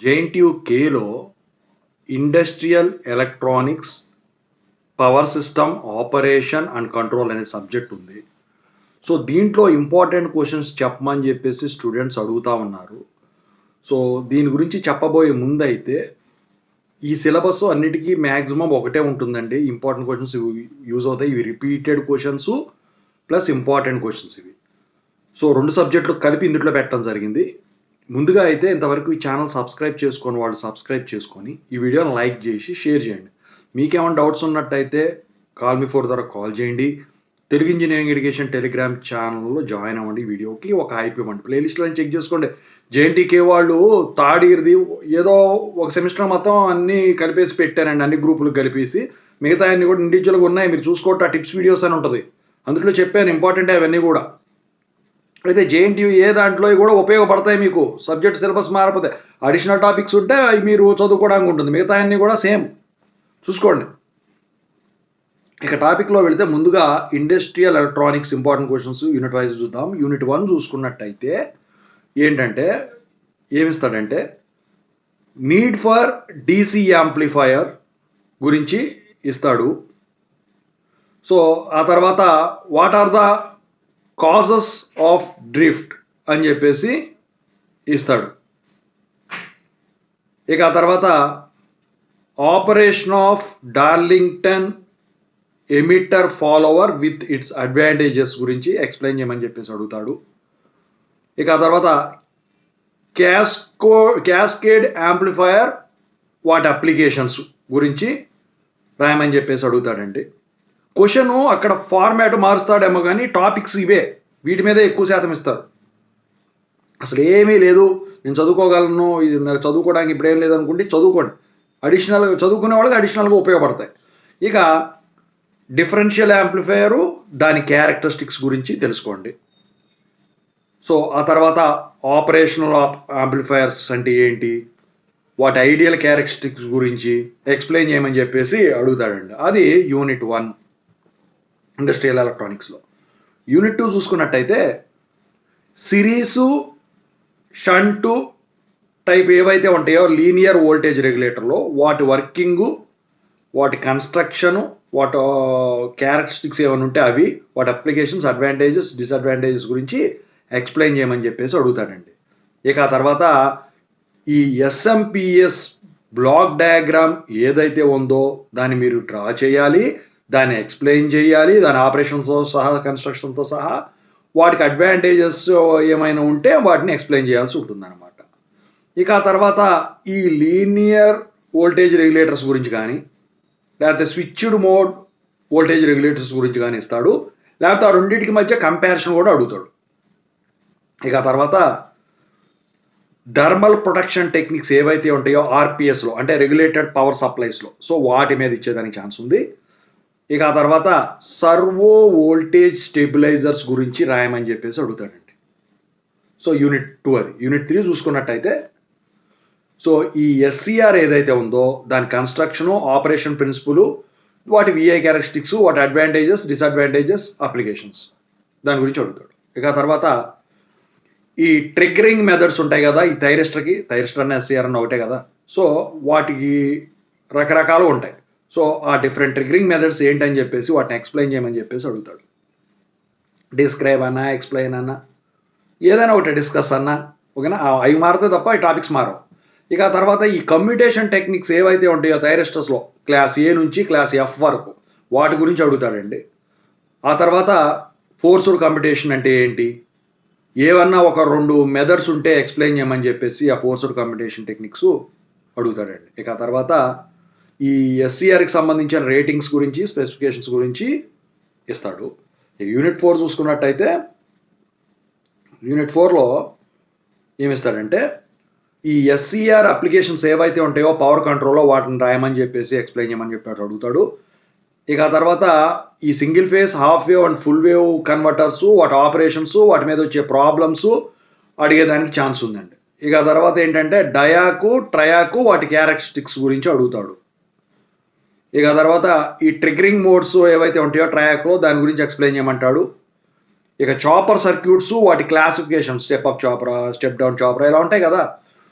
జేఎన్టీయూకేలో industrial electronics power system operation and control అనే subject ఉంది. So దీంట్లో ఇంపార్టెంట్ క్వశ్చన్స్ చెప్పమని చెప్పేసి స్టూడెంట్స్ అడుగుతూ ఉన్నారు. సో దీని గురించి చెప్పబోయే ముందైతే ఈ సిలబస్ అన్నిటికీ మ్యాక్సిమం ఒకటే ఉంటుందండి. ఇంపార్టెంట్ క్వశ్చన్స్ యూజ్ అవుతాయి. ఇవి repeated questions plus important questions ఇవి. సో 2 సబ్జెక్టులు కలిపి ఇందులో పెట్టడం జరిగింది. ముందుగా అయితే ఇంతవరకు ఈ ఛానల్ సబ్స్క్రైబ్ చేసుకొని వాళ్ళు సబ్స్క్రైబ్ చేసుకొని ఈ వీడియోని లైక్ చేసి షేర్ చేయండి. మీకేమైనా డౌట్స్ ఉన్నట్టయితే కాల్ మీ ఫోర్ ద్వారా కాల్ చేయండి. తెలుగు ఇంజనీరింగ్ ఎడ్యుకేషన్ టెలిగ్రామ్ ఛానల్లో జాయిన్ అవ్వండి. వీడియోకి ఒక హైప్ ఇవ్వండి. ప్లేలిస్ట్లో చెక్ చేసుకోండి. జేఎన్టీకే వాళ్ళు థర్డ్ ఇయర్ది ఏదో ఒక సెమిస్టర్ మొత్తం అన్నీ కలిపేసి పెట్టారండి. అన్ని గ్రూపులు కలిపేసి మిగతా అన్ని కూడా ఇండివిజువల్గా ఉన్నాయి. మీరు చూసుకోవట్టు ఆ టిప్స్ వీడియోస్ అని ఉంటుంది. అందులో చెప్పాను ఇంపార్టెంట్ అవన్నీ కూడా. అయితే జేఎన్టీయూ ఏ దాంట్లో కూడా ఉపయోగపడతాయి. మీకు సబ్జెక్ట్ సిలబస్ మారకపోతే అడిషనల్ టాపిక్స్ ఉంటే అవి మీరు చదువుకోవడానికి ఉంటుంది. మిగతా అన్నీ కూడా సేమ్ చూసుకోండి. ఇక టాపిక్లో వెళితే ముందుగా industrial electronics important questions unit wise చూద్దాం. యూనిట్ 1 చూసుకున్నట్టయితే ఏంటంటే ఏమిస్తాడంటే నీడ్ ఫర్ డీసీ యాంప్లిఫైయర్ గురించి ఇస్తాడు. సో ఆ తర్వాత what are the causes of drift అని చెప్పేసి ఇస్తాడు. ఇక ఆ తర్వాత operation of Darlington emitter follower with its advantages గురించి ఎక్స్ప్లెయిన్ చేయమని చెప్పేసి అడుగుతాడు. ఇక ఆ తర్వాత క్యాస్కేడ్ యాంప్లిఫైయర్ వాటి అప్లికేషన్స్ గురించి రాయమని చెప్పేసి అడుగుతాడండి. క్వశ్చన్ అక్కడ ఫార్మాట్ మారుస్తాడేమో కానీ టాపిక్స్ ఇవే, వీటి మీదే ఎక్కువ శాతం ఇస్తారు. అసలు ఏమీ లేదు, నేను చదువుకోగలను, ఇది నాకు చదువుకోవడానికి ఇప్పుడు ఏం లేదనుకుంటే చదువుకోండి. అడిషనల్ చదువుకునే వాళ్ళకి అడిషనల్గా ఉపయోగపడతాయి. ఇక డిఫరెన్షియల్ యాంప్లిఫైయరు దాని క్యారెక్టరిస్టిక్స్ గురించి తెలుసుకోండి. సో ఆ తర్వాత ఆపరేషనల్ యాంప్లిఫైయర్స్ అంటే ఏంటి, వాటి ఐడియల్ క్యారెక్టరిస్టిక్స్ గురించి ఎక్స్ప్లెయిన్ చేయమని చెప్పేసి అడుగుతాడండి. అది యూనిట్ 1 ఇండస్ట్రియల్ ఎలక్ట్రానిక్స్లో. యూనిట్ 2 చూసుకున్నట్టయితే సిరీసు షంటు టైప్ ఏవైతే ఉంటాయో లీనియర్ వోల్టేజ్ రెగ్యులేటర్లో వాటి వర్కింగు, వాటి కన్స్ట్రక్షను, వాటి క్యారెక్టరిస్టిక్స్ ఏమైనా ఉంటే అవి, వాటి అప్లికేషన్స్, అడ్వాంటేజెస్, డిసడ్వాంటేజెస్ గురించి ఎక్స్ప్లెయిన్ చేయమని చెప్పేసి అడుగుతాడండి. ఇక ఆ తర్వాత ఈ ఎస్ఎంపిఎస్ బ్లాక్ డయాగ్రామ్ ఏదైతే ఉందో దాన్ని మీరు డ్రా చేయాలి, దాన్ని ఎక్స్ప్లెయిన్ చేయాలి, దాని ఆపరేషన్తో సహా, కన్స్ట్రక్షన్తో సహా, వాటికి అడ్వాంటేజెస్ ఏమైనా ఉంటే వాటిని ఎక్స్ప్లెయిన్ చేయాల్సి ఉంటుందన్నమాట. ఇక ఆ తర్వాత ఈ లీనియర్ వోల్టేజ్ రెగ్యులేటర్స్ గురించి కానీ, లేకపోతే స్విచ్డ్ మోడ్ వోల్టేజ్ రెగ్యులేటర్స్ గురించి కానీ ఇస్తాడు. లేకపోతే ఆ రెండింటికి మధ్య కంపారిజన్ కూడా అడుగుతాడు. ఇక ఆ తర్వాత థర్మల్ ప్రొటెక్షన్ టెక్నిక్స్ ఏవైతే ఉంటాయో ఆర్పిఎస్లో అంటే రెగ్యులేటెడ్ పవర్ సప్లైస్లో, సో వాటి మీద ఇచ్చేదానికి ఛాన్స్ ఉంది. ఇక ఆ తర్వాత సర్వో వోల్టేజ్ స్టెబిలైజర్స్ గురించి రాయమని చెప్పేసి అడుగుతాడండి. సో యూనిట్ 2 అది. యూనిట్ 3 చూసుకున్నట్టయితే సో ఈ ఎస్సిఆర్ ఏదైతే ఉందో దాని కన్స్ట్రక్షను, ఆపరేషన్ ప్రిన్సిపుల్, వాటి విఐ క్యారెక్టరిస్టిక్స్, వాటి అడ్వాంటేజెస్, డిసడ్వాంటేజెస్, అప్లికేషన్స్, దాని గురించి అడుగుతాడు. ఇక ఆ తర్వాత ఈ ట్రిగ్గరింగ్ మెథడ్స్ ఉంటాయి కదా, ఈ థైరిస్టర్ అన్న ఎస్సిఆర్ అన్న ఒకటే కదా, సో వాటికి రకరకాలు ఉంటాయి. సో ఆ డిఫరెంట్ ట్రిగ్గరింగ్ మెథడ్స్ ఏంటని చెప్పేసి వాటిని ఎక్స్ప్లెయిన్ చేయమని చెప్పేసి అడుగుతాడు. డిస్క్రైబ్ అన్నా, ఎక్స్ప్లెయిన్ అన్నా, ఏదైనా ఒకటి డిస్కస్ అన్నా, ఓకేనా, అవి మారితే తప్ప ఈ టాపిక్స్ మారవు. ఇక ఆ తర్వాత ఈ కమ్యూటేషన్ టెక్నిక్స్ ఏవైతే ఉంటాయో థైరిస్టర్స్లో క్లాస్ ఏ నుంచి క్లాస్ ఎఫ్ వరకు వాటి గురించి అడుగుతాడండి. ఆ తర్వాత ఫోర్స్డ్ కమ్యూటేషన్ అంటే ఏంటి, ఏమన్నా ఒక 2 మెథడ్స్ ఉంటే ఎక్స్ప్లెయిన్ చేయమని చెప్పేసి ఆ ఫోర్స్డ్ కమ్యూటేషన్ టెక్నిక్స్ అడుగుతాడండి. ఇక ఆ తర్వాత ఈ ఎస్సిఆర్కి సంబంధించిన రేటింగ్స్ గురించి, స్పెసిఫికేషన్స్ గురించి ఇస్తాడు. యూనిట్ 4 చూసుకున్నట్టయితే యూనిట్ 4లో ఏమిస్తాడంటే ఈ ఎస్సిఆర్ అప్లికేషన్స్ ఏవైతే ఉంటాయో పవర్ కంట్రోల్లో వాటిని రాయమని చెప్పేసి ఎక్స్ప్లెయిన్ చేయమని చెప్పి అడుగుతాడు. ఇక ఆ తర్వాత ఈ single phase, half wave and full wave converters, వాటి ఆపరేషన్స్, వాటి మీద వచ్చే ప్రాబ్లమ్స్ అడిగేదానికి ఛాన్స్ ఉందండి. ఇక ఆ తర్వాత ఏంటంటే డయాకు, ట్రయాకు, వాటి క్యారెక్టరిస్టిక్స్ గురించి అడుగుతాడు. ఇక ఆ తర్వాత ఈ ట్రిగ్గరింగ్ మోడ్స్ ఏవైతే ఉంటాయో ట్రయాక్లో దాని గురించి ఎక్స్ప్లెయిన్ చేయమంటాడు. ఇక చాపర్ సర్క్యూట్స్, వాటి క్లాసిఫికేషన్, స్టెప్ అప్ చాపరా, స్టెప్ డౌన్ చాపరా, ఇలా ఉంటాయి కదా.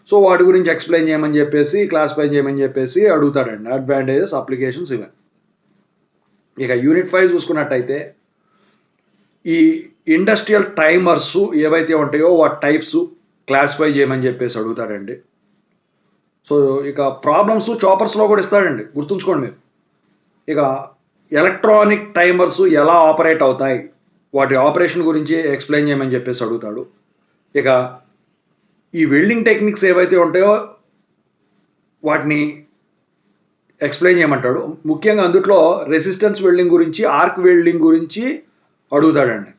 సో వాటి గురించి ఎక్స్ప్లెయిన్ చేయమని చెప్పేసి, క్లాసిఫై చేయమని చెప్పేసి అడుగుతాడండి. అడ్వాంటేజెస్, అప్లికేషన్స్ ఇవే. ఇక యూనిట్ 5 చూసుకున్నట్టయితే ఈ ఇండస్ట్రియల్ టైమర్స్ ఏవైతే ఉంటాయో వాటి టైప్స్ క్లాసిఫై చేయమని చెప్పేసి అడుగుతాడండి. సో ఇక ప్రాబ్లమ్స్ చాపర్స్లో కూడా ఇస్తాడండి, గుర్తుంచుకోండి మీరు. ఇక ఎలక్ట్రానిక్ టైమర్స్ ఎలా ఆపరేట్ అవుతాయి, వాటి ఆపరేషన్ గురించి ఎక్స్ప్లెయిన్ చేయమని చెప్పేసి అడుగుతాడు. ఇక ఈ వెల్డింగ్ టెక్నిక్స్ ఏవైతే ఉంటాయో వాటిని ఎక్స్ప్లెయిన్ చేయమంటాడు. ముఖ్యంగా అందులో రెసిస్టెన్స్ వెల్డింగ్ గురించి, ఆర్క్ వెల్డింగ్ గురించి అడుగుతాడండి.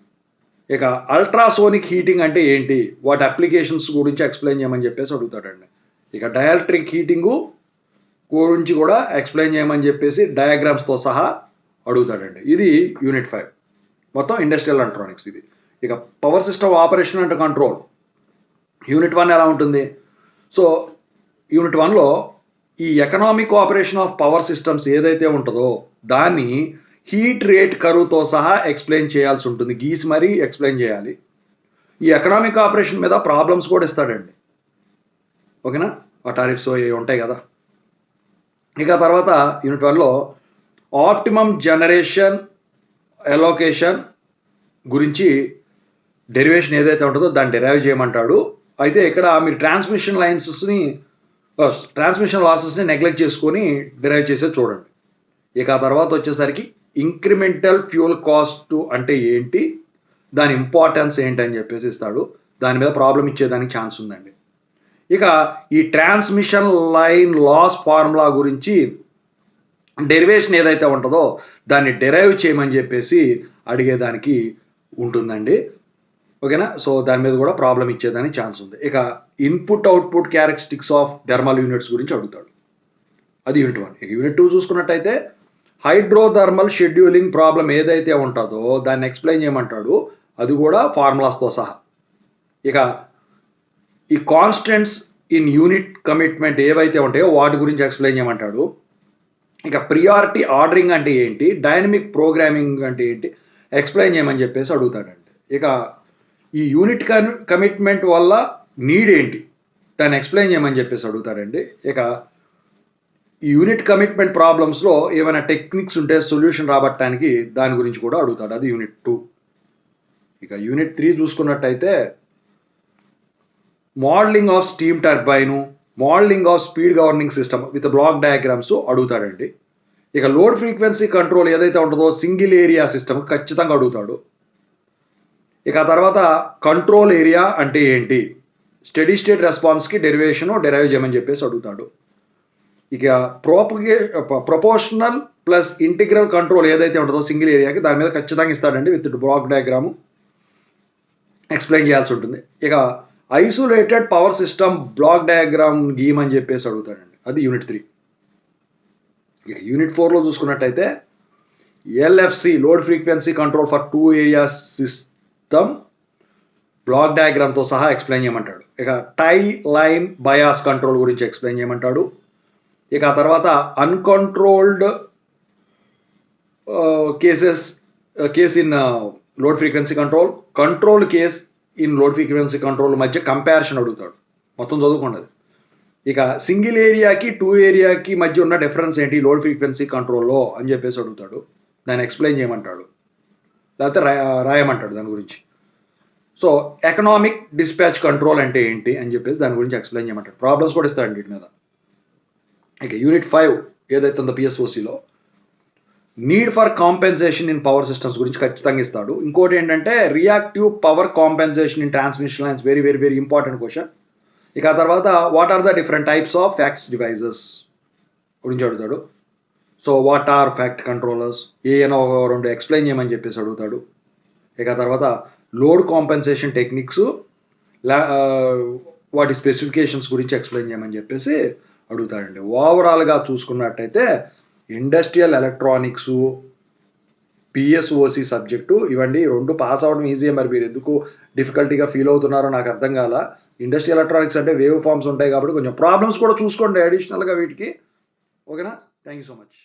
ఇక అల్ట్రాసోనిక్ హీటింగ్ అంటే ఏంటి, వాటి అప్లికేషన్స్ గురించి ఎక్స్ప్లెయిన్ చేయమని చెప్పేసి అడుగుతాడండి. ఇక డైఎలక్ట్రిక్ హీటింగు గురించి కూడా ఎక్స్ప్లెయిన్ చేయమని చెప్పేసి డయాగ్రామ్స్తో సహా అడుగుతాడండి. ఇది యూనిట్ 5 మొత్తం ఇండస్ట్రియల్ ఎలక్ట్రానిక్స్ ఇది. ఇక power system operation and control unit 1 ఎలా ఉంటుంది? సో యూనిట్ 1లో ఈ economic operation of power systems ఏదైతే ఉంటుందో దాన్ని హీట్ రేట్ కరువుతో సహా ఎక్స్ప్లెయిన్ చేయాల్సి ఉంటుంది, గీసి మరీ ఎక్స్ప్లెయిన్ చేయాలి. ఈ ఎకనామిక్ ఆపరేషన్ మీద ప్రాబ్లమ్స్ కూడా ఇస్తాడండి, ఓకేనా? ఆ టారిఫ్స్ ఉంటాయి కదా. ఇక తర్వాత యూనిట్ 1లో ఆప్టిమమ్ జనరేషన్ ఎలోకేషన్ గురించి డెరివేషన్ ఏదైతే ఉంటుందో దాన్ని డెరైవ్ చేయమంటాడు. అయితే ఇక్కడ మీరు ట్రాన్స్మిషన్ లాసెస్ని నెగ్లెక్ట్ చేసుకొని డెరైవ్ చేసేది చూడండి. ఇక ఆ తర్వాత వచ్చేసరికి ఇంక్రిమెంటల్ ఫ్యూల్ కాస్ట్ అంటే ఏంటి, దాని ఇంపార్టెన్స్ ఏంటి అని చెప్పేసి ఇస్తాడు. దాని మీద ప్రాబ్లం ఇచ్చేదానికి ఛాన్స్ ఉందండి. ఇక ఈ ట్రాన్స్మిషన్ లైన్ లాస్ ఫార్ములా గురించి డెరివేషన్ ఏదైతే ఉంటుందో దాన్ని డెరైవ్ చేయమని చెప్పేసి అడిగేదానికి ఉంటుందండి, ఓకేనా? సో దాని మీద కూడా ప్రాబ్లం ఇచ్చేదానికి ఛాన్స్ ఉంది. ఇక input output characteristics of thermal units గురించి అడుగుతాడు. అది యూనిట్ 1. ఇక యూనిట్ 2 చూసుకున్నట్టయితే హైడ్రోథర్మల్ షెడ్యూలింగ్ ప్రాబ్లం ఏదైతే ఉంటుందో దాన్ని ఎక్స్ప్లెయిన్ చేయమంటాడు, అది కూడా ఫార్ములాస్తో సహా. ఇక ఈ కాన్స్టెంట్స్ ఇన్ యూనిట్ కమిట్మెంట్ ఏవైతే ఉంటాయో వాటి గురించి ఎక్స్ప్లెయిన్ చేయమంటాడు. ఇక ప్రియారిటీ ఆర్డరింగ్ అంటే ఏంటి, డైనమిక్ ప్రోగ్రామింగ్ అంటే ఏంటి ఎక్స్ప్లెయిన్ చేయమని చెప్పేసి అడుగుతాడండి. ఇక ఈ యూనిట్ కమిట్మెంట్ వల్ల నీడ్ ఏంటి దాన్ని ఎక్స్ప్లెయిన్ చేయమని చెప్పేసి అడుగుతాడండి. ఇక ఈ యూనిట్ కమిట్మెంట్ ప్రాబ్లమ్స్లో ఏమైనా టెక్నిక్స్ ఉంటే సొల్యూషన్ రాబట్టడానికి దాని గురించి కూడా అడుగుతాడు. అది యూనిట్ 2. ఇక యూనిట్ 3 చూసుకున్నట్టయితే modelling of steam turbine, modelling of speed governing system with block diagrams అడుగుతాడండి. ఇక లోడ్ ఫ్రీక్వెన్సీ కంట్రోల్ ఏదైతే ఉంటుందో సింగిల్ ఏరియా సిస్టమ్ ఖచ్చితంగా అడుగుతాడు. ఇక తర్వాత కంట్రోల్ ఏరియా అంటే ఏంటి, స్టడీ స్టేట్ రెస్పాన్స్కి డెరైవ్ చేయమని చెప్పేసి అడుగుతాడు. ఇక ప్రపోర్షనల్ ప్లస్ ఇంటిగ్రల్ కంట్రోల్ ఏదైతే ఉంటుందో సింగిల్ ఏరియాకి దాని మీద ఖచ్చితంగా ఇస్తాడండి, విత్ బ్లాక్ డయాగ్రాము ఎక్స్ప్లెయిన్ చేయాల్సి ఉంటుంది. ఇక isolated power system block diagram గీయమని చెప్పేసి అడుగుతాడండి. అది యూనిట్ 3. ఇక యూనిట్ 4లో చూసుకున్నట్టయితే LFC load frequency control for 2 area system block డయాగ్రామ్తో సహా ఎక్స్ప్లెయిన్ చేయమంటాడు. ఇక టై లైన్ బయాస్ కంట్రోల్ గురించి ఎక్స్ప్లెయిన్ చేయమంటాడు. ఇక ఆ తర్వాత uncontrolled case in load frequency control case in load frequency control మధ్య కంపారిజన్ అడుగుతాడు. మొత్తం చదువుకోండి. ఇక సింగిల్ ఏరియాకి 2 ఏరియాకి మధ్య ఉన్న డిఫరెన్స్ ఏంటి లోడ్ ఫ్రీక్వెన్సీ కంట్రోల్లో అని చెప్పేసి అడుగుతాడు. దాన్ని ఎక్స్ప్లెయిన్ చేయమంటాడు, లేకపోతే రాయమంటాడు దాని గురించి. సో ఎకనామిక్ డిస్పాచ్ కంట్రోల్ అంటే ఏంటి అని చెప్పేసి దాని గురించి ఎక్స్ప్లెయిన్ చేయమంటాడు. ప్రాబ్లమ్స్ కూడా ఇస్తాడండి వీటి మీద. ఇక యూనిట్ 5 ఏదైతే ఉందో పిఎస్ఓసిలో need for compensation in power systems గురించి ఖచ్చితంగా ఇస్తాడు. ఇంకోటి ఏంటంటే reactive power compensation in transmission lines, very very very important question. ఇక ఆ తర్వాత what are the different types of facts devices గురించి అడుగుతాడు. So what are fact controllers ఏనో 2 ఎక్స్ప్లెయిన్ చేయమని చెప్పేసి అడుగుతాడు. ఇక తర్వాత లోడ్ కాంపెన్సేషన్ టెక్నిక్స్ వాటి స్పెసిఫికేషన్స్ గురించి ఎక్స్ప్లెయిన్ చేయమని చెప్పేసి అడుగుతాడండి. ఓవరాల్గా చూసుకున్నట్టయితే ఇండస్ట్రియల్ ఎలక్ట్రానిక్స్ పిఎస్ఓసి సబ్జెక్టు ఇవన్నీ 2 పాస్ అవ్వడం ఈజీయే. మరి మీరు ఎందుకు డిఫికల్టీగా ఫీల్ అవుతున్నారో నాకు అర్థం కాల. ఇండస్ట్రియల్ ఎలక్ట్రానిక్స్ అంటే వేవ్ ఫార్మ్స్ ఉంటాయి కాబట్టి కొంచెం ప్రాబ్లమ్స్ కూడా చూసుకోండి అడిషనల్గా వీటికి, ఓకేనా? Thank you so much.